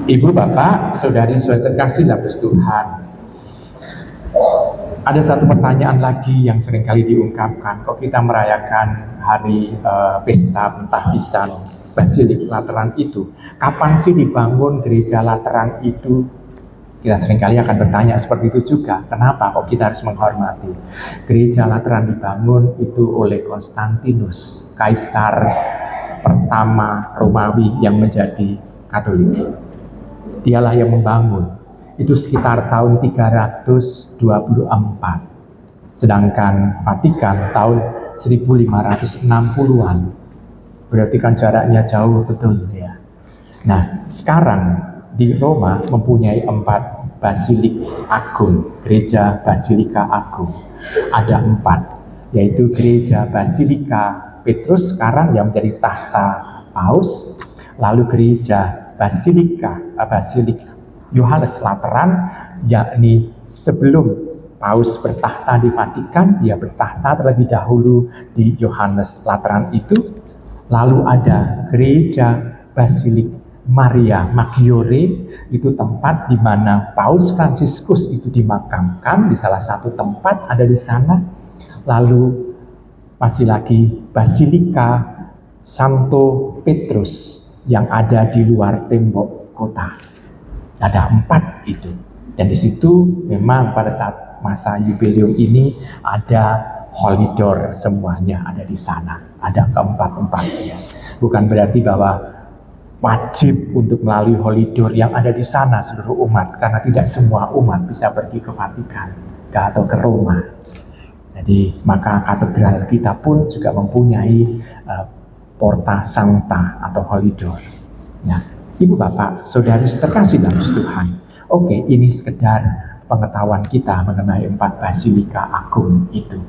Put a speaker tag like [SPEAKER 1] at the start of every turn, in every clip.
[SPEAKER 1] Ibu, Bapak, saudari-saudari terkasih dalam Tuhan, ada satu pertanyaan lagi yang seringkali diungkapkan. Kok kita merayakan hari pesta Pentahisan Basilik Lateran itu? Kapan sih dibangun gereja Lateran itu? Kita seringkali akan bertanya seperti itu juga. Kenapa kok kita harus menghormati? Gereja Lateran dibangun itu oleh Konstantinus, kaisar pertama Romawi yang menjadi Katolik. Dialah yang membangun. Itu sekitar tahun 324. Sedangkan Vatikan tahun 1560-an. Berarti kan jaraknya jauh betul ya. Nah, sekarang di Roma mempunyai 4 basilik agung, gereja Basilika Agung. Ada 4, yaitu gereja Basilika Petrus sekarang yang menjadi tahta Paus, lalu gereja Basilik Yohanes Lateran, yakni sebelum Paus bertahta di Vatikan, dia bertahta terlebih dahulu di Yohanes Lateran itu. Lalu ada gereja Basilik Maria Maggiore, itu tempat di mana Paus Fransiskus itu dimakamkan, di salah satu tempat ada di sana. Lalu masih lagi Basilika Santo Petrus yang ada di luar tembok kota. Ada 4 itu. Dan di situ memang pada saat masa jubileum ini ada holy door, semuanya ada di sana. Ada keempat-empatnya. Bukan berarti bahwa wajib untuk melalui holy door yang ada di sana seluruh umat, karena tidak semua umat bisa pergi ke Vatikan atau ke Roma. Jadi maka katedral kita pun juga mempunyai Porta Sancta atau holy door. Nah, Ibu, Bapak, saudari terkasih dalam Tuhan. Oke, ini sekedar pengetahuan kita mengenai 4 basilika agung itu.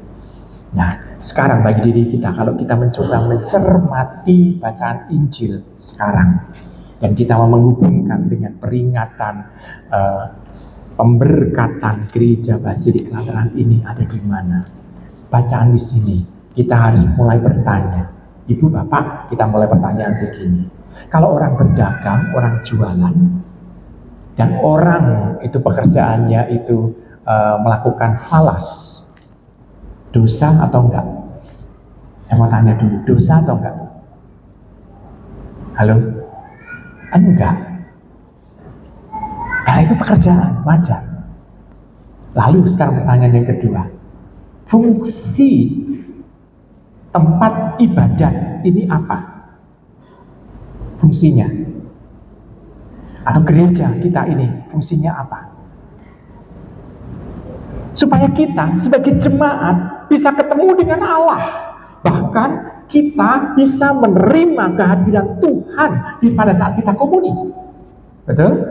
[SPEAKER 1] Nah, sekarang bagi diri kita, kalau kita mencoba mencermati bacaan Injil sekarang, dan kita mau menghubungkan dengan peringatan pemberkatan gereja Basilik Lateran ini ada di mana? Bacaan di sini, kita harus mulai bertanya. Ibu, Bapak, kita mulai pertanyaan begini. Kalau orang berdagang, orang jualan, dan orang itu pekerjaannya itu melakukan falas, dosa atau enggak? Saya mau tanya dulu, dosa atau enggak? Halo? Enggak. Karena itu pekerjaan, wajar. Lalu sekarang pertanyaan yang kedua. Fungsi tempat ibadat ini apa? Fungsinya? Atau gereja kita ini fungsinya apa? Supaya kita sebagai jemaat bisa ketemu dengan Allah. Bahkan kita bisa menerima kehadiran Tuhan pada saat kita komuni. Betul?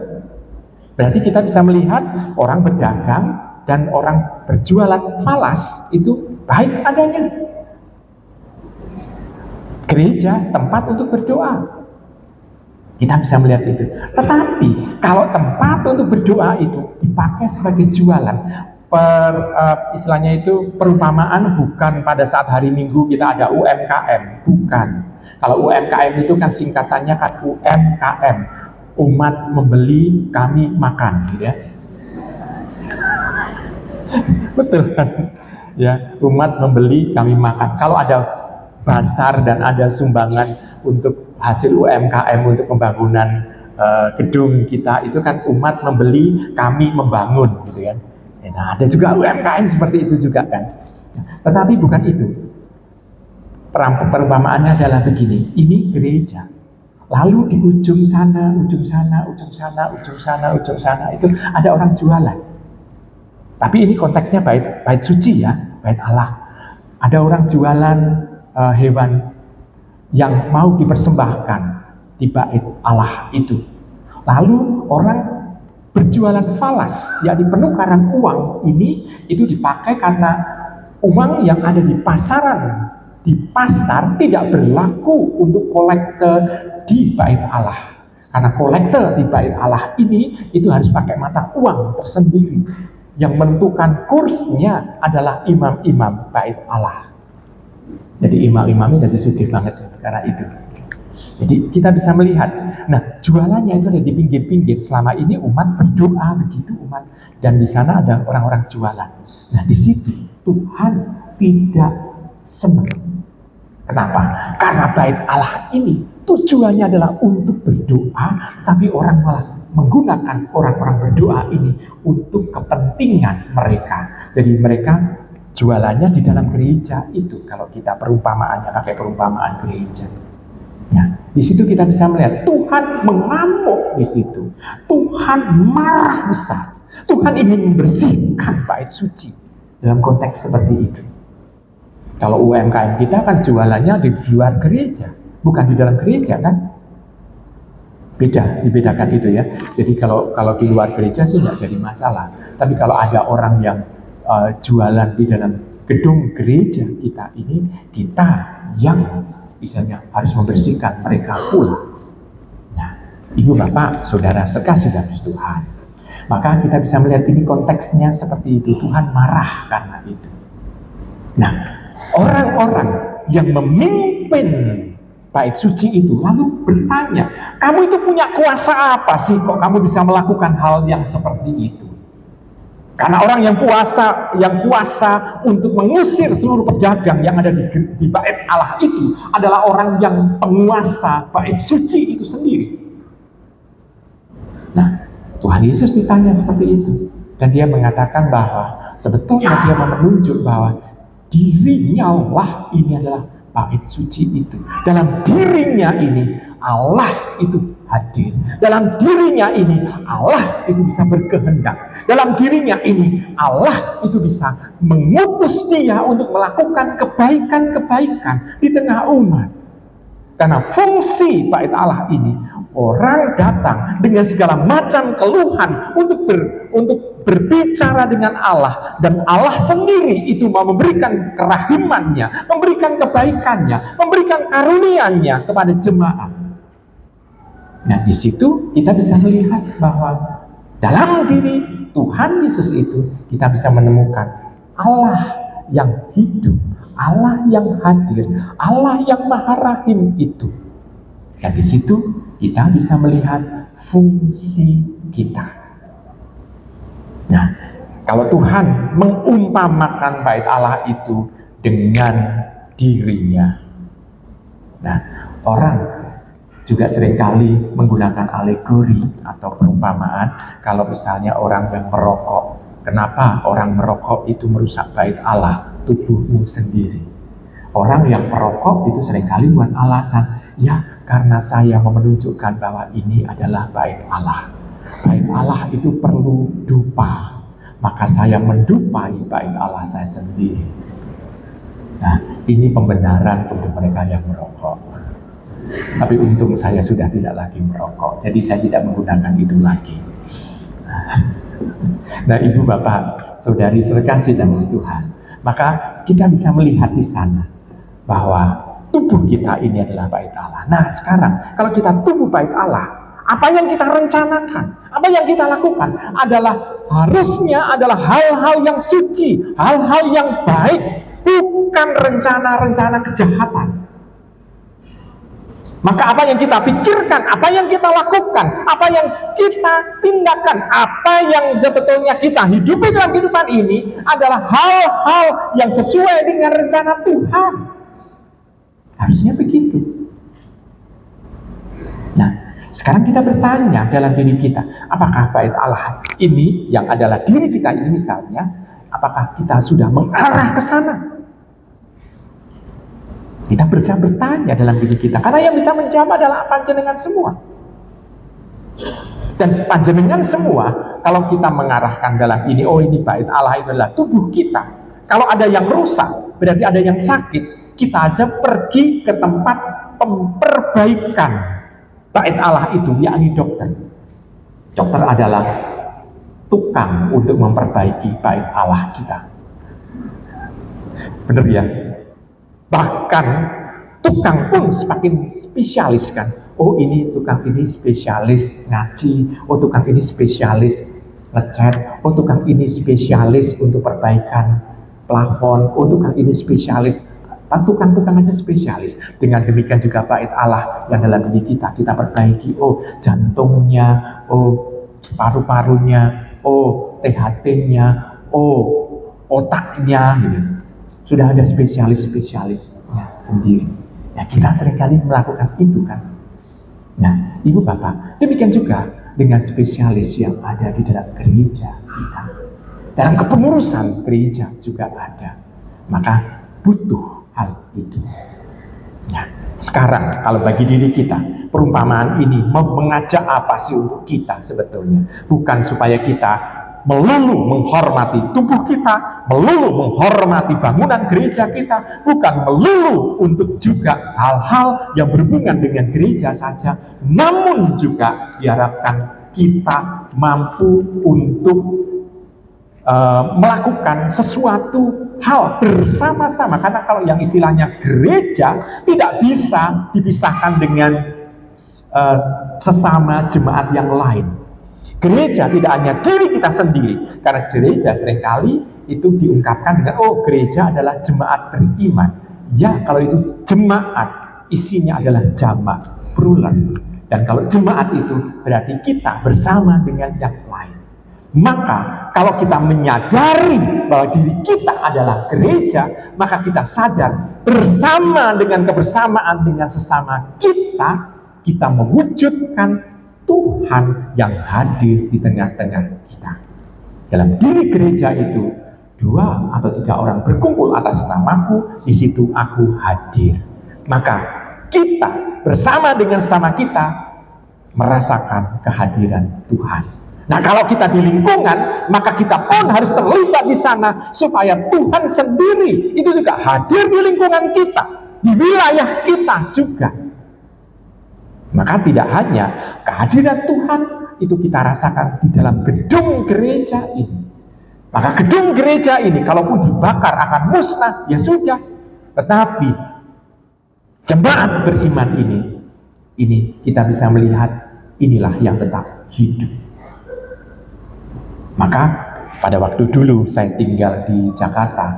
[SPEAKER 1] Berarti kita bisa melihat orang berdagang dan orang berjualan falas itu baik adanya. Gereja tempat untuk berdoa. Kita bisa melihat itu. Tetapi kalau tempat untuk berdoa itu dipakai sebagai jualan, istilahnya itu perumpamaan bukan pada saat hari Minggu kita ada UMKM, bukan. Kalau UMKM itu kan singkatannya kan UMKM, umat membeli kami makan, gitu ya. Betul kan? Ya, umat membeli kami makan. Kalau ada basar dan ada sumbangan untuk hasil UMKM untuk pembangunan gedung kita, itu kan umat membeli, kami membangun, gitu kan. Nah, ada juga UMKM seperti itu juga kan. Tetapi bukan itu. Perumpamaannya adalah begini, ini gereja. Lalu di ujung sana itu ada orang jualan. Tapi ini konteksnya bait suci ya, bait Allah. Ada orang jualan hewan yang mau dipersembahkan di bait Allah itu. Lalu orang berjualan falas, yakni penukaran uang ini itu dipakai karena uang yang ada di pasaran, di pasar tidak berlaku untuk kolekte di bait Allah. Karena kolekte di bait Allah ini itu harus pakai mata uang tersendiri. Yang menentukan kursnya adalah imam-imam bait Allah. Jadi imam-imam ini jadi sugih banget karena itu. Jadi kita bisa melihat, nah jualannya itu ada di pinggir-pinggir. Selama ini umat berdoa begitu umat, dan di sana ada orang-orang jualan. Nah di situ Tuhan tidak senang. Kenapa? Karena bait Allah ini tujuannya adalah untuk berdoa, tapi orang malah menggunakan orang-orang berdoa ini untuk kepentingan mereka. Jadi mereka jualannya di dalam gereja itu. Kalau kita perumpamaannya pakai perumpamaan gereja. Nah, di situ kita bisa melihat Tuhan mengamuk di situ. Tuhan marah besar. Tuhan ingin membersihkan bait suci dalam konteks seperti itu. Kalau UMKM kita kan jualannya di luar gereja, bukan di dalam gereja kan? Beda, dibedakan itu ya. Jadi kalau di luar gereja sih nggak jadi masalah. Tapi kalau ada orang yang jualan di dalam gedung gereja kita ini, kita yang misalnya harus membersihkan mereka pula. Nah, ibu bapak, saudara sekasih dalam Tuhan. Maka kita bisa melihat ini konteksnya seperti itu. Tuhan marah karena itu. Nah, orang-orang yang memimpin bait suci itu lalu bertanya, kamu itu punya kuasa apa sih kok kamu bisa melakukan hal yang seperti itu? Karena orang yang kuasa untuk mengusir seluruh pedagang yang ada di bait Allah itu adalah orang yang penguasa bait suci itu sendiri. Nah, Tuhan Yesus ditanya seperti itu, dan dia mengatakan bahwa sebetulnya dia menunjuk bahwa dirinya Allah ini adalah bait suci itu. Dalam dirinya ini Allah itu hadir. Dalam dirinya ini Allah itu bisa berkehendak. Dalam dirinya ini Allah itu bisa mengutus dia untuk melakukan kebaikan-kebaikan di tengah umat. Karena fungsi bait Allah ini, orang datang dengan segala macam keluhan untuk berbicara dengan Allah, dan Allah sendiri itu mau memberikan kerahimannya, memberikan kebaikannya, memberikan karunia-Nya kepada jemaat. Nah, di situ kita bisa melihat bahwa dalam diri Tuhan Yesus itu kita bisa menemukan Allah yang hidup, Allah yang hadir, Allah yang Maha Rahim itu. Dan di situ kita bisa melihat fungsi kita. Nah, kalau Tuhan mengumpamakan bait Allah itu dengan dirinya. Nah, orang juga seringkali menggunakan alegori atau perumpamaan. Kalau misalnya orang yang merokok, kenapa orang merokok itu merusak bait Allah, tubuhmu sendiri? Orang yang perokok itu seringkali buat alasan, ya karena saya mau menunjukkan bahwa ini adalah bait Allah. Bait Allah itu perlu dupa, maka saya mendupai bait Allah saya sendiri. Nah, ini pembenaran untuk mereka yang merokok. Tapi untung saya sudah tidak lagi merokok, jadi saya tidak menggunakan itu lagi. Nah, ibu bapak, saudari sekasih dalam Tuhan, maka kita bisa melihat di sana bahwa tubuh kita ini adalah bait Allah. Nah, sekarang kalau kita tubuh bait Allah, apa yang kita rencanakan, apa yang kita lakukan harusnya adalah hal-hal yang suci, hal-hal yang baik, bukan rencana-rencana kejahatan. Maka apa yang kita pikirkan, apa yang kita lakukan, apa yang kita tindakan, apa yang sebetulnya kita hidupi dalam kehidupan ini adalah hal-hal yang sesuai dengan rencana Tuhan. Harusnya begitu. Nah, sekarang kita bertanya dalam diri kita, apakah bait Allah ini yang adalah diri kita ini misalnya, apakah kita sudah mengarah ke sana? Kita bertanya dalam diri kita, karena yang bisa menjawab adalah panjenengan semua. Dan panjenengan semua, kalau kita mengarahkan dalam ini, oh ini bait Allah itu adalah tubuh kita. Kalau ada yang rusak, berarti ada yang sakit, kita aja pergi ke tempat memperbaikan bait Allah itu, yakni dokter. Dokter adalah tukang untuk memperbaiki bait Allah kita. Benar ya? Bahkan tukang pun semakin spesialis kan. Oh ini tukang ini spesialis ngaji, oh tukang ini spesialis ngecat, oh tukang ini spesialis untuk perbaikan plafon, oh tukang ini spesialis Tukang-tukang aja spesialis. Dengan demikian juga bait Allah yang dalam diri kita perbaiki. Oh, jantungnya, oh, paru-parunya, oh, THT-nya, oh, otaknya, gitu. Sudah ada spesialis-spesialisnya sendiri. Ya, kita seringkali melakukan itu kan. Nah, Ibu Bapak, demikian juga dengan spesialis yang ada di dalam gereja kita. Dalam kepengurusan gereja juga ada. Maka butuh hal itu. Nah, sekarang kalau bagi diri kita, perumpamaan ini mengajak apa sih untuk kita sebetulnya? Bukan supaya kita melulu menghormati tubuh kita, melulu menghormati bangunan gereja kita, bukan melulu untuk juga hal-hal yang berhubungan dengan gereja saja, namun juga diharapkan kita mampu untuk melakukan sesuatu hal bersama-sama. Karena kalau yang istilahnya gereja tidak bisa dipisahkan dengan sesama jemaat yang lain. Gereja tidak hanya diri kita sendiri, karena gereja seringkali itu diungkapkan dengan, oh, gereja adalah jemaat beriman. Ya, kalau itu jemaat, isinya adalah jamak, plural. Dan kalau jemaat itu berarti kita bersama dengan yang lain. Maka kalau kita menyadari bahwa diri kita adalah gereja, maka kita sadar bersama dengan kebersamaan dengan sesama kita mewujudkan Tuhan yang hadir di tengah-tengah kita. Dalam diri gereja itu, 2 atau 3 orang berkumpul atas namaku, di situ aku hadir. Maka kita bersama dengan sesama kita merasakan kehadiran Tuhan. Nah, kalau kita di lingkungan, maka kita pun harus terlibat di sana supaya Tuhan sendiri itu juga hadir di lingkungan kita, di wilayah kita juga. Maka tidak hanya kehadiran Tuhan itu kita rasakan di dalam gedung gereja ini. Maka gedung gereja ini kalaupun dibakar akan musnah, ya sudah. Tetapi jemaat beriman ini kita bisa melihat inilah yang tetap hidup. Maka pada waktu dulu saya tinggal di Jakarta,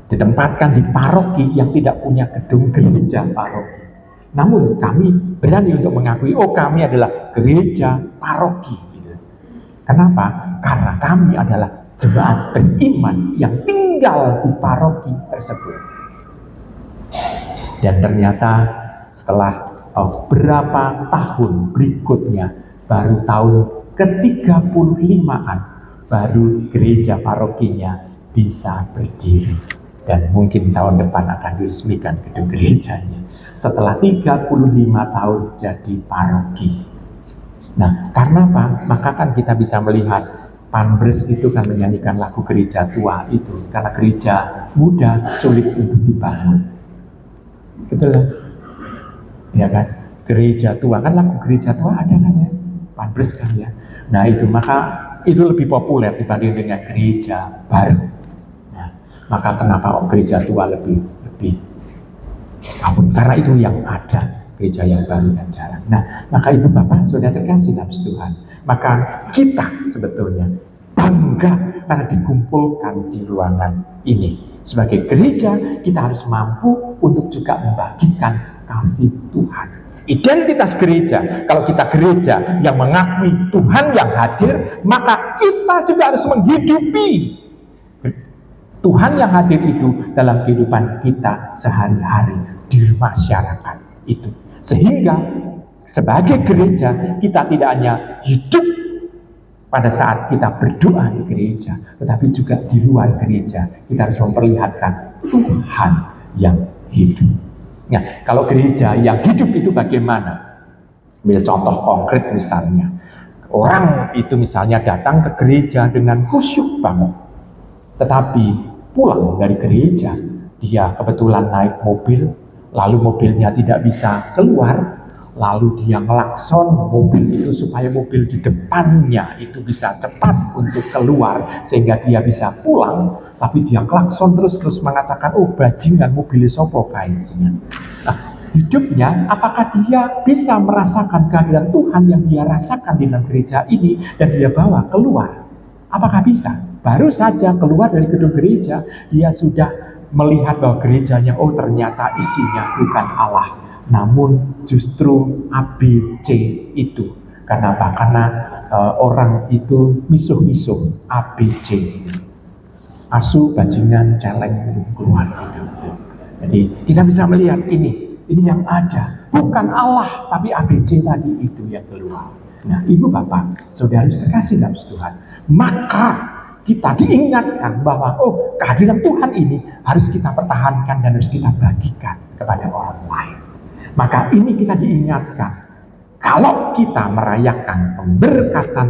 [SPEAKER 1] ditempatkan di paroki yang tidak punya gedung gereja paroki. Namun kami berani untuk mengakui, oh, kami adalah gereja paroki. Kenapa? Karena kami adalah jemaat beriman yang tinggal di paroki tersebut. Dan ternyata setelah berapa tahun berikutnya, baru tahun ke-35an, baru gereja parokinya bisa berdiri. Dan mungkin tahun depan akan diresmikan gedung gerejanya. Setelah 35 tahun jadi paroki. Nah, karena apa? Maka kan kita bisa melihat Panbres itu kan menyanyikan lagu gereja tua itu. Karena gereja muda sulit untuk dibangun. Betul kan? Ya kan? Gereja tua, kan lagu gereja tua ada kan ya? Panbres kan ya? Nah itu, maka itu lebih populer dibanding dengan gereja baru. Maka kenapa gereja tua lebih karena itu yang ada, gereja yang baru dan jarang. Nah, maka Ibu Bapak sudah terkasih dalam Tuhan. Maka kita sebetulnya bangga karena dikumpulkan di ruangan ini. Sebagai gereja, kita harus mampu untuk juga membagikan kasih Tuhan. Identitas gereja, kalau kita gereja yang mengakui Tuhan yang hadir, maka kita juga harus menghidupi Tuhan yang hadir itu dalam kehidupan kita sehari-hari di masyarakat itu. Sehingga sebagai gereja kita tidak hanya hidup pada saat kita berdoa di gereja, tetapi juga di luar gereja kita harus memperlihatkan Tuhan yang hidup. Nah, kalau gereja yang hidup itu bagaimana? Ambil contoh konkret misalnya, orang itu misalnya datang ke gereja dengan khusyuk banget, tetapi pulang dari gereja, dia kebetulan naik mobil, lalu mobilnya tidak bisa keluar, lalu dia ngelakson mobil itu supaya mobil di depannya itu bisa cepat untuk keluar, sehingga dia bisa pulang, tapi dia klakson terus mengatakan, oh, bajingan mobil sopo kayaknya. Nah, hidupnya, apakah dia bisa merasakan kehadiran Tuhan yang dia rasakan di dalam gereja ini, dan dia bawa keluar? Apakah bisa? Baru saja keluar dari gedung gereja, dia sudah melihat bahwa gerejanya, oh ternyata isinya bukan Allah, namun justru ABC itu. Kenapa? Karena orang itu misuh-misuh ABC. Asu, bajingan, celeng, keluar itu. Jadi kita bisa melihat ini yang ada. Bukan Allah, tapi ABC tadi itu yang keluar. Nah, ibu bapak, saudara terkasih dalam Tuhan, maka kita diingatkan bahwa kehadiran Tuhan ini harus kita pertahankan dan harus kita bagikan kepada orang lain. Maka ini kita diingatkan, kalau kita merayakan pemberkatan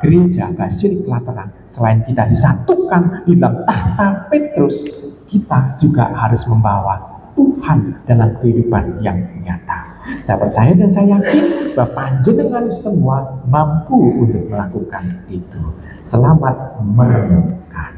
[SPEAKER 1] gereja Basilik Lateran, selain kita disatukan di dalam tahta Petrus, kita juga harus membawa Tuhan dalam kehidupan yang nyata. Saya percaya dan saya yakin bahwa panjenengan semua mampu untuk melakukan itu. Selamat merenungkan.